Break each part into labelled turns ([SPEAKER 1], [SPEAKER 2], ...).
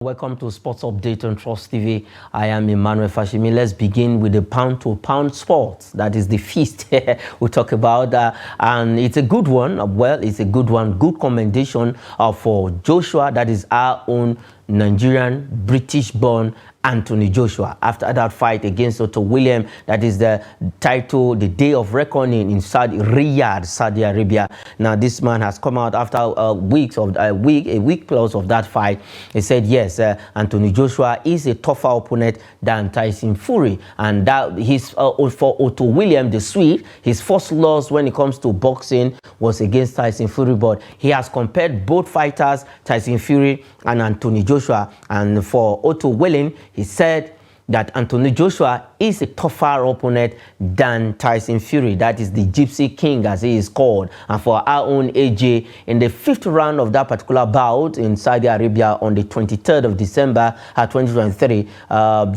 [SPEAKER 1] Welcome to Sports Update on Trust TV. I am Emmanuel Fashimi. Let's begin with the pound-to-pound sports. That is the feast we talk about, and it's a good one. Well, it's a good one. Good commendation for Joshua. That is our own Nigerian, British-born Anthony Joshua. After that fight against Otto Wallin, that is the title, the Day of Reckoning in Riyadh, Saudi Arabia. Now, this man has come out after a week plus of that fight. He said, yes, Anthony Joshua is a tougher opponent than Tyson Fury, and that he's for Otto Wallin, the Swede. His first loss when it comes to boxing was against Tyson Fury, but he has compared both fighters, Tyson Fury and Anthony Joshua. And for Otto Wallin, he said that Anthony Joshua is a tougher opponent than Tyson Fury. That is the Gypsy King, as he is called. And for our own AJ, in the 5th round of that particular bout in Saudi Arabia on the 23rd of December 2023, the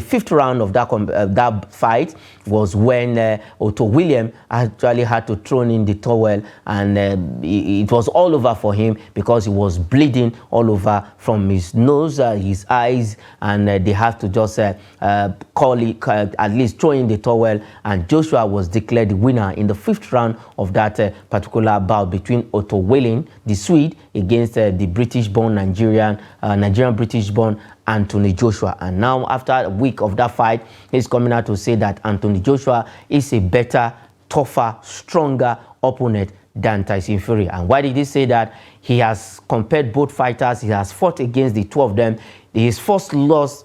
[SPEAKER 1] 5th round of that fight was when Otto Wallin actually had to throw in the towel, and it was all over for him because he was bleeding all over from his nose, his eyes, and they had to just at least throw in the towel, and Joshua was declared the winner in the 5th round of that particular bout between Otto Wallin, the Swede, against the British-born Nigerian British-born Anthony Joshua. And now, after a week of that fight, he's coming out to say that Anthony Joshua is a better, tougher, stronger opponent than Tyson Fury. And why did he say that? He has compared both fighters. He has fought against the two of them. His first loss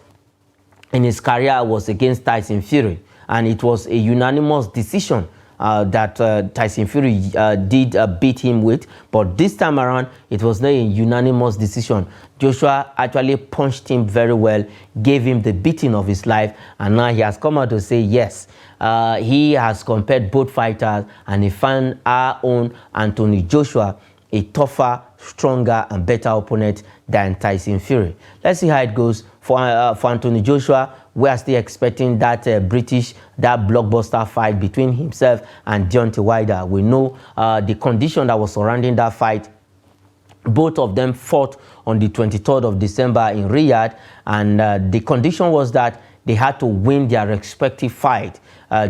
[SPEAKER 1] in his career was against Tyson Fury, and it was a unanimous decision that Tyson Fury did beat him with. But this time around, it was not a unanimous decision. Joshua actually punched him very well, gave him the beating of his life, and now he has come out to say yes, he has compared both fighters, and he found our own Anthony Joshua a tougher, stronger, and better opponent than Tyson Fury. Let's see how it goes for Anthony Joshua. We are still expecting that that blockbuster fight between himself and Deontay Wilder. We know the condition that was surrounding that fight. Both of them fought on the 23rd of December in Riyadh, and the condition was that they had to win their respective fight.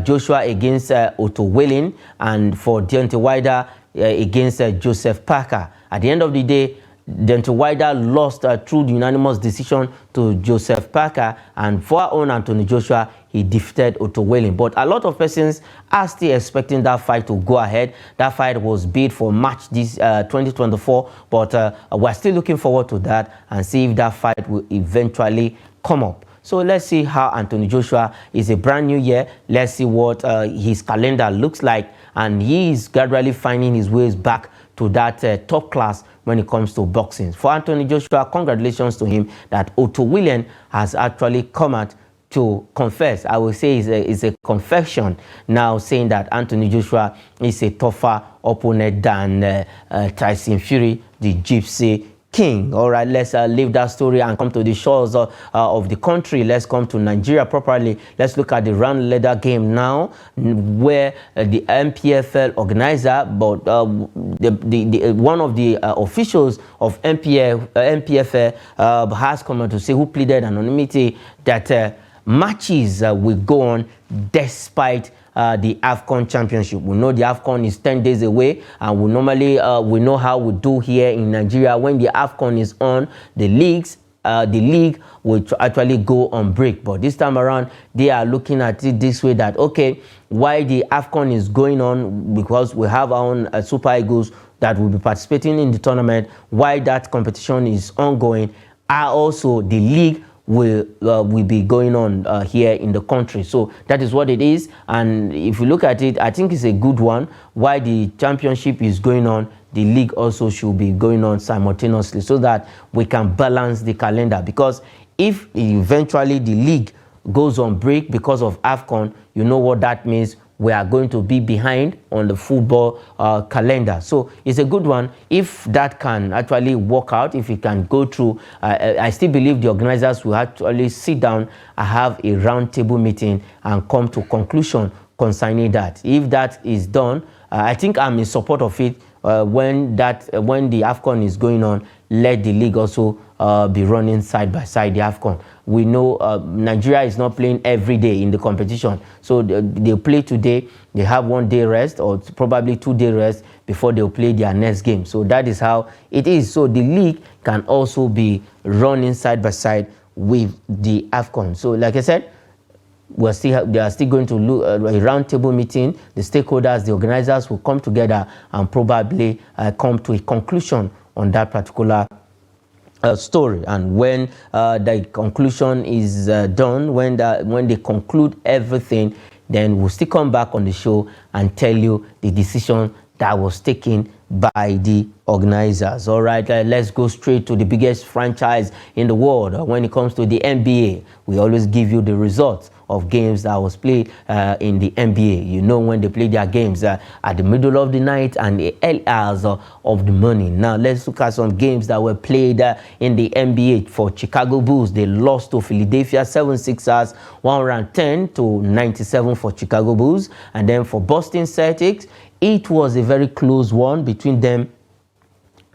[SPEAKER 1] Joshua against Otto Wallin, and for Deontay Wilder against Joseph Parker. At the end of the day, Deontay Wilder lost through the unanimous decision to Joseph Parker, and for our own Anthony Joshua, he defeated Otto Wallin. But a lot of persons are still expecting that fight to go ahead. That fight was bid for March this 2024, but we're still looking forward to that and see if that fight will eventually come up. So let's see how Anthony Joshua is a brand new year. Let's see what his calendar looks like, and he is gradually finding his ways back to that top class when it comes to boxing. For Anthony Joshua, congratulations to him that Otto Wallin has actually come out to confess. I will say it's a confession now, saying that Anthony Joshua is a tougher opponent than Tyson Fury, the Gypsy King. All right, let's leave that story and come to the shores of the country. Let's come to Nigeria properly. Let's look at the round leather game now, where the MPFL organizer, but one of the officials of MPFL has come out to say, who pleaded anonymity, that matches will go on despite the AFCON championship. We know the AFCON is 10 days away, and we normally we know how we do here in Nigeria. When the AFCON is on, the league will actually go on break. But this time around, they are looking at it this way, that okay, why the AFCON is going on, because we have our own Super Eagles that will be participating in the tournament. Why that competition is ongoing, are also the league will be going on here in the country. So that is what it is. And if you look at it, I think it's a good one. Why the championship is going on, the league also should be going on simultaneously, so that we can balance the calendar. Because if eventually the league goes on break because of AFCON, you know what that means. We are going to be behind on the football calendar. So it's a good one. If that can actually work out, if it can go through, I still believe the organizers will actually sit down and have a round table meeting and come to conclusion concerning that. If that is done, I think I'm in support of it. When the AFCON is going on, let the league also be running side by side the AFCON. We know Nigeria is not playing every day in the competition. So they play today, they have 1 day rest or probably 2 day rest before they'll play their next game. So that is how it is. So the league can also be running side by side with the AFCON. So like I said, they are still going to look a roundtable meeting. The stakeholders, the organizers will come together and probably come to a conclusion on that particular story. And when the conclusion is done, when they conclude everything, then we'll still come back on the show and tell you the decision that was taken by the organizers. All right, let's go straight to the biggest franchise in the world. When it comes to the NBA, we always give you the results of games that was played in the NBA. You know, when they play their games at the middle of the night and the early hours of the morning. Now, let's look at some games that were played in the NBA. For Chicago Bulls, they lost to Philadelphia 76ers, 110-97 for Chicago Bulls. And then for Boston Celtics, it was a very close one between them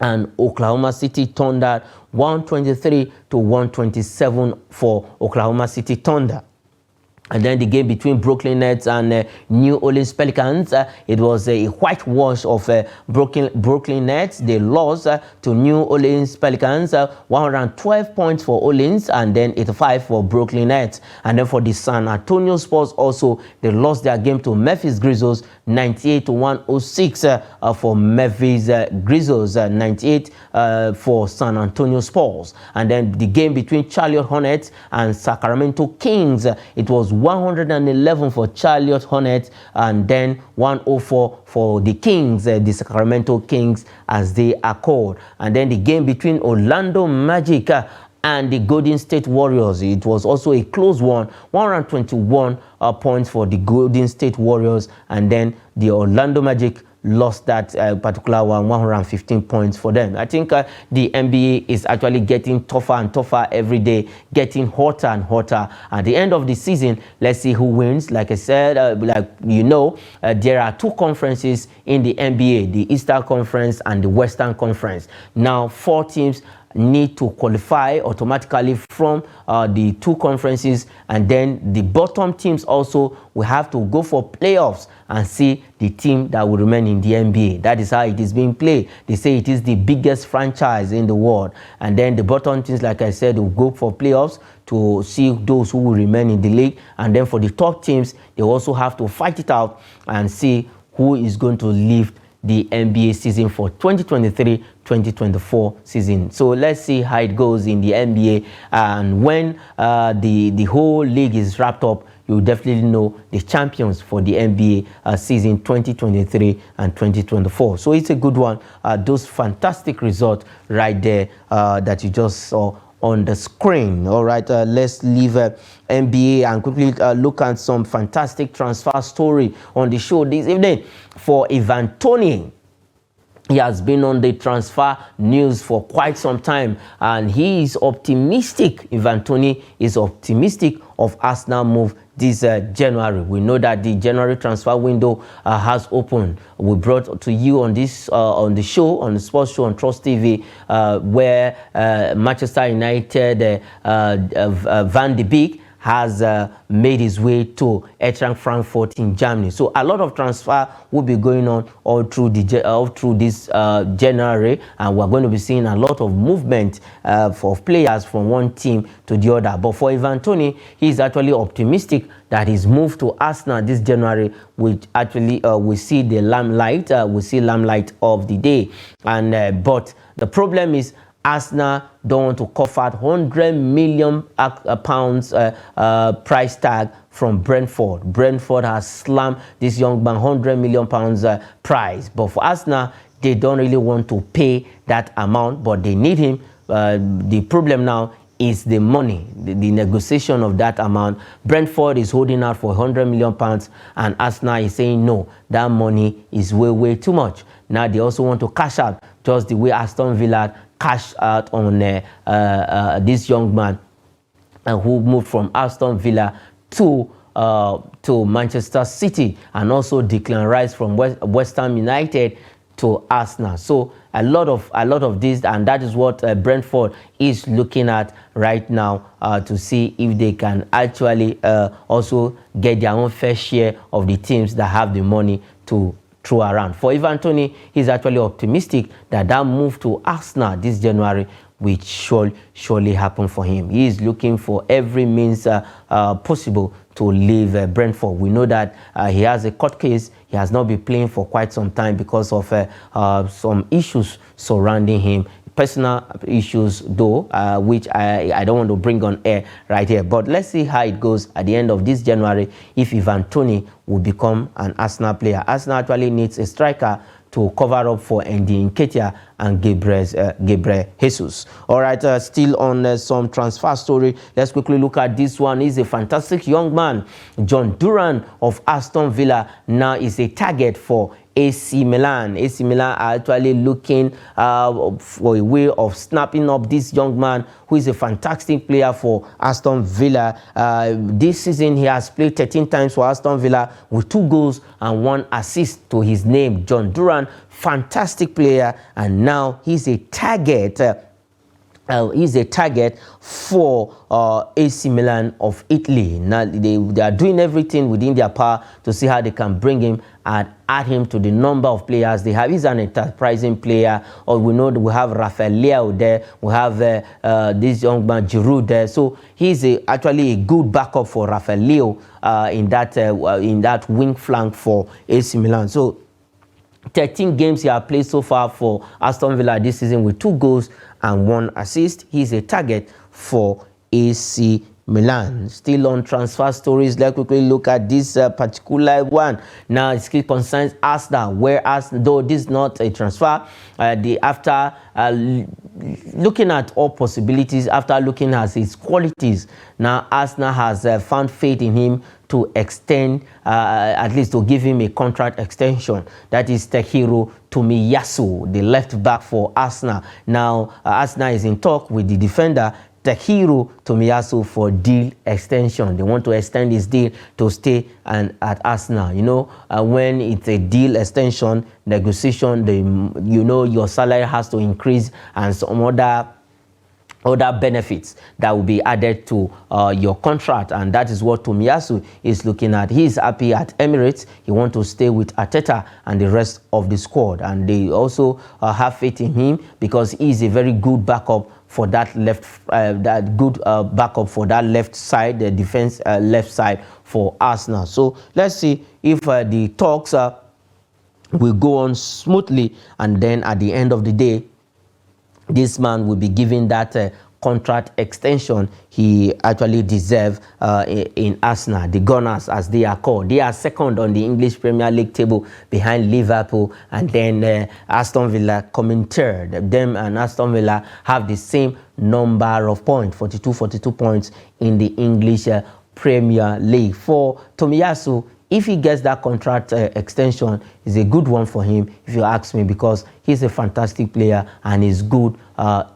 [SPEAKER 1] and Oklahoma City Thunder, 123-127 for Oklahoma City Thunder. And then the game between Brooklyn Nets and New Orleans Pelicans, it was a whitewash of Brooklyn Nets. They lost to New Orleans Pelicans, 112 points for Orleans and then 85 for Brooklyn Nets. And then for the San Antonio Spurs also, they lost their game to Memphis Grizzlies, 98-106 for Memphis Grizzlies, 98 for San Antonio Spurs. And then the game between Charlotte Hornets and Sacramento Kings, it was 111 for Charlotte Hornets and then 104 for the Kings, the Sacramento Kings as they are called. And then the game between Orlando Magic and the Golden State Warriors, it was also a close one, 121 points for the Golden State Warriors, and then the Orlando Magic lost that particular one, 115 points for them. I think the NBA is actually getting tougher and tougher every day, getting hotter and hotter. At the end of the season, let's see who wins. Like I said, there are 2 conferences in the NBA, the Eastern Conference and the Western Conference. Now, 4 teams need to qualify automatically from the 2 conferences, and then the bottom teams also will have to go for playoffs and see the team that will remain in the NBA. That is how it is being played. They say it is the biggest franchise in the world, and then the bottom teams, like I said, will go for playoffs to see those who will remain in the league, and then for the top teams, they also have to fight it out and see who is going to lift the NBA season for 2023-2024 season. So let's see how it goes in the NBA, and when the whole league is wrapped up, you'll definitely know the champions for the NBA season 2023 and 2024. So it's a good one. Those fantastic results right there that you just saw on the screen. All right, let's leave NBA and quickly look at some fantastic transfer story on the show this evening. For Ivan Toney, he has been on the transfer news for quite some time, and he is optimistic. Ivan Toney is optimistic of Arsenal move this January. We know that the January transfer window has opened. We brought to you on this on the show, on the sports show on Trust TV, where Manchester United Van de Beek has made his way to Eintracht Frankfurt in Germany. So a lot of transfer will be going on all through this January, and we're going to be seeing a lot of movement for players from one team to the other. But for Ivan Toney, he's actually optimistic that his move to Arsenal this January will actually we see the limelight, limelight of the day. And but the problem is, Arsenal don't want to cough out £100 million price tag from Brentford. Brentford has slammed this young man £100 million price. But for Arsenal, they don't really want to pay that amount, but they need him. The problem now is the money, the negotiation of that amount. Brentford is holding out for £100 million, and Arsenal is saying no, that money is way, way too much. Now they also want to cash out, just the way Aston Villa cashed out on this young man who moved from Aston Villa to Manchester City, and also Declan Rice from West Ham United to Arsenal. So a lot of this, and that is what Brentford is looking at right now to see if they can actually also get their own fair share of the teams that have the money to throw around. For Ivan Toney, he's actually optimistic that move to Arsenal this January which should surely happen for him. He is looking for every means possible to leave Brentford. We know that he has a court case. He has not been playing for quite some time because of some issues surrounding him. Personal issues though, which I don't want to bring on air right here. But let's see how it goes at the end of this January if Ivan Toney will become an Arsenal player. Arsenal actually needs a striker to cover up for Eddie Nketiah and Gabriel Jesus. All right, still on some transfer story. Let's quickly look at this one. He's a fantastic young man. John Duran of Aston Villa now is a target for AC Milan. AC Milan are actually looking for a way of snapping up this young man who is a fantastic player for Aston Villa. This season, he has played 13 times for Aston Villa with 2 goals and 1 assist to his name. John Duran, fantastic player, and now he's a target. Is a target for AC Milan of Italy. Now they are doing everything within their power to see how they can bring him and add him to the number of players they have. He's an enterprising player. Or we know that we have Rafael Leao there. We have this young man Giroud there. So he's actually a good backup for Rafael Leao in that wing flank for AC Milan. So 13 games he has played so far for Aston Villa this season with 2 goals and 1 assist. He's a target for AC Milan. Still on transfer stories, let's quickly look at this particular one. Now it still concerns Arsenal, whereas though this is not a transfer, after looking at all possibilities, after looking at his qualities, now Arsenal has found faith in him to extend, at least to give him a contract extension. That is Takehiro Tomiyasu, the left back for Arsenal. Now Arsenal is in talk with the defender Takehiro Tomiyasu for deal extension. They want to extend his deal to stay at Arsenal. You know, when it's a deal extension negotiation, your salary has to increase and some other benefits that will be added to your contract, and that is what Tomiyasu is looking at. He is happy at Emirates. He wants to stay with Arteta and the rest of the squad, and they also have faith in him because he is a very good backup for that backup for that left side, the defense left side for Arsenal. So let's see if the talks will go on smoothly, and then at the end of the day, this man will be given that contract extension he actually deserves in Arsenal. The Gunners, as they are called, they are second on the English Premier League table behind Liverpool, and then Aston Villa coming third. Them and Aston Villa have the same number of points, 42 points in the English Premier League. For Tomiyasu, if he gets that contract extension, it's a good one for him, if you ask me, because he's a fantastic player and is good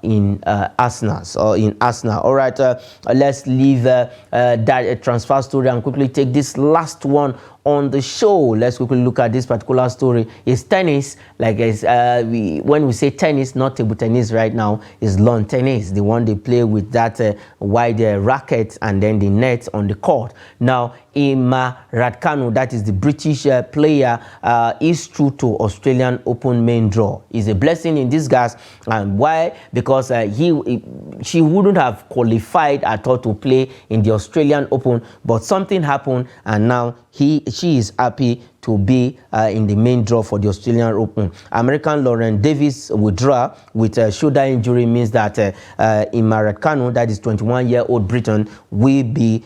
[SPEAKER 1] in Arsenal. All right, let's leave that transfer story and quickly take this last one on the show. Let's quickly look at this particular story. It's tennis. Like when we say tennis, not table tennis right now, is lawn tennis, the one they play with that wide racket and then the net on the court. Now, Emma Raducanu, that is the British player, is true to Australian Open main draw. Is a blessing in disguise. And why? Because she wouldn't have qualified at all to play in the Australian Open, but something happened, and now she is happy to be in the main draw for the Australian Open. American Lauren Davis withdrew with a shoulder injury means that Emma Raducanu, that is 21-year-old Briton, will be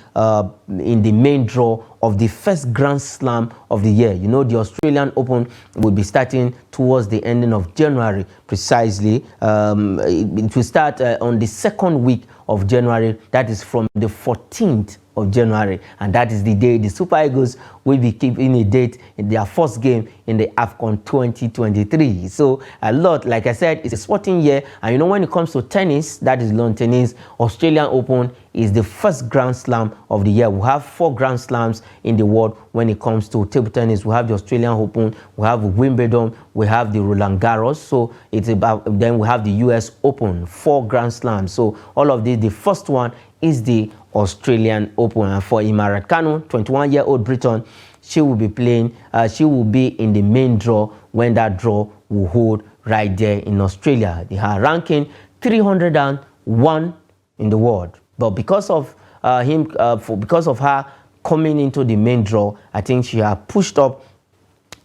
[SPEAKER 1] in the main draw of the first Grand Slam of the year. You know, the Australian Open will be starting towards the ending of January, precisely. It will start on the second week of January, that is from the 14th of January, and that is the day the Super Eagles will be keeping a date in their first game in the AFCON 2023. So a lot, like I said, it's a sporting year, and you know, when it comes to tennis, that is lawn tennis, Australian Open is the first Grand Slam of the year. We have 4 Grand Slams in the world when it comes to table tennis. We have the Australian Open, we have Wimbledon, we have the Roland Garros. So it's about, then we have the US Open, 4 Grand Slams. So all of these, the first one is the Australian Open. And for Imara Kanu, 21-year-old Briton, she will be playing, she will be in the main draw when that draw will hold right there in Australia. They are ranking 301 in the world. But because of because of her coming into the main draw, I think she has pushed up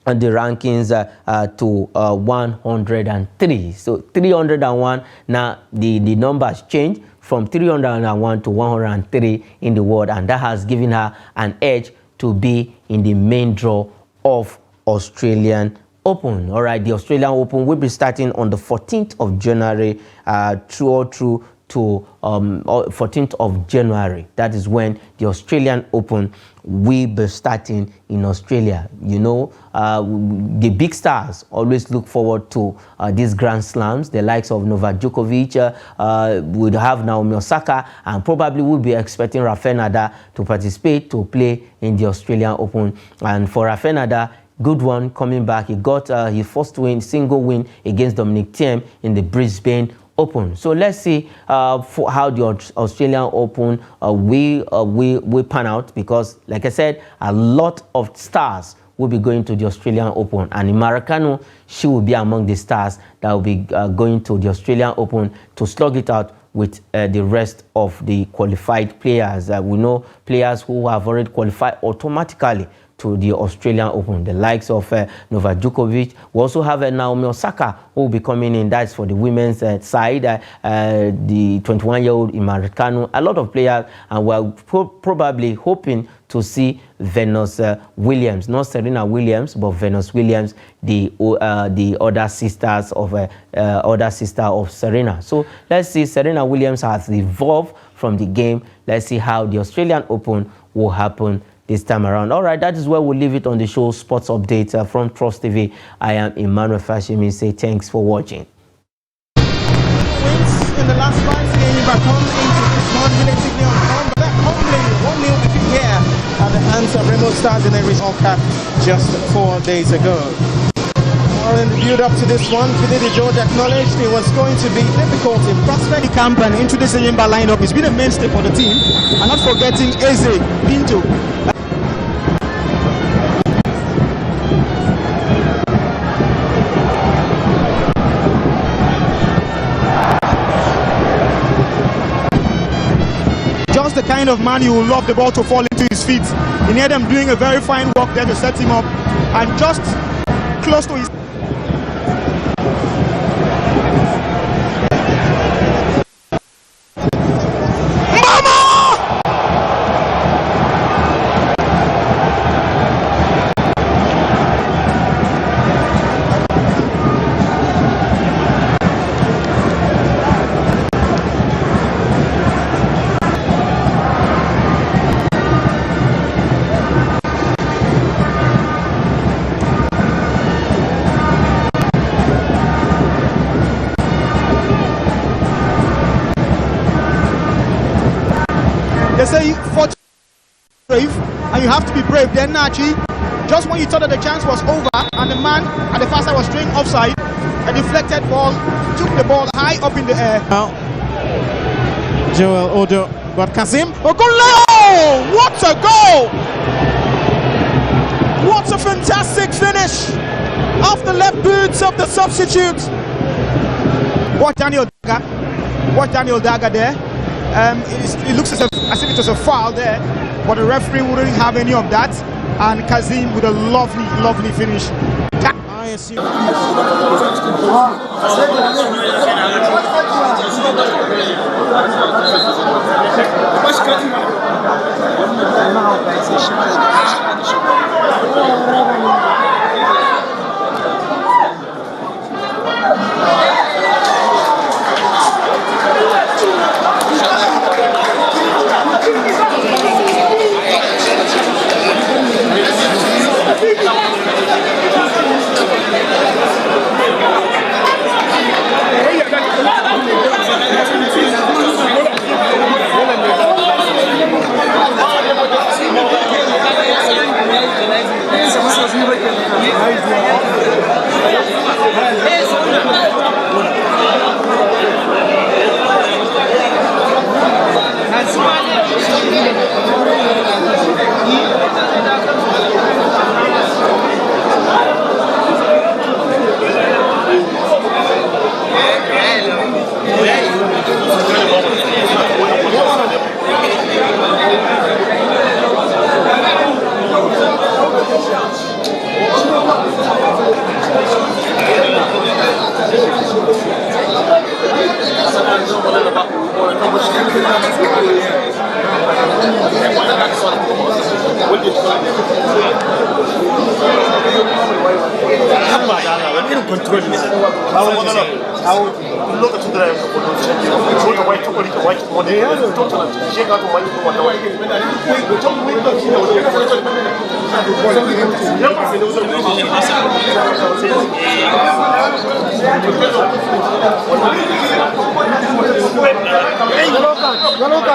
[SPEAKER 1] on the rankings to 103. So 301, now the numbers changed from 301 to 103 in the world, and that has given her an edge to be in the main draw of Australian Open. All right, the Australian Open will be starting on the 14th of January through to 14th of January. That is when the Australian Open will be starting in Australia. You know, the big stars always look forward to these Grand Slams. The likes of Novak Djokovic would have Naomi Osaka, and probably will be expecting Rafael Nadal to participate, to play in the Australian Open. And for Rafael Nadal, good one coming back. He got his first single win against Dominic Thiem in the Brisbane Open. So let's see for how the Australian Open will pan out, because like I said, a lot of stars will be going to the Australian Open, and Imara Kanu, she will be among the stars that will be going to the Australian Open to slug it out with the rest of the qualified players. We know players who have already qualified automatically to the Australian Open, the likes of Novak Djokovic. We also have Naomi Osaka, who will be coming in. That's for the women's side. The 21-year-old Imara Kanu. A lot of players, and we're probably hoping to see Venus Williams, not Serena Williams, but Venus Williams, the other sister of Serena. So let's see. Serena Williams has evolved from the game. Let's see how the Australian Open will happen this time around. All right, that is where we'll leave it on the show Sports Update from Trust TV. I am Emmanuel Fashimi. Say thanks for watching.
[SPEAKER 2] Wins in the last 5 games back home into this one relatively on home, but that humbling 1-0 defeat here at the hands of Rainbow Stars in every All Cup just 4 days ago. In the build-up to this one, Finidi George acknowledged it was going to be difficult in prospect camp and into this Yimba lineup. He's been a mainstay for the team, and not forgetting Eze Pinto. Just the kind of man you will love the ball to fall into his feet. He needed them doing a very fine work there to set him up, and just close to his They say for brave, and you have to be brave. Then Nachi, just when you thought that the chance was over, and the man at the far side was straying offside, a deflected ball took the ball high up in the air. Now, Joel Odo, but Kazim, Ogunlo! What a goal! What a fantastic finish off the left boots of the substitute. Watch Daniel Daga there. It looks as if it was a foul there, but the referee wouldn't have any of that, and Kazim with a lovely finish. I assume
[SPEAKER 3] lokacin da ya yi kakon ko da wai tukuri da wai wanda ya yi tontana shi ga kuma yi kuma da wai mutum mai da shi da wani ya kasance ya ba sai da wasu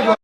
[SPEAKER 3] ne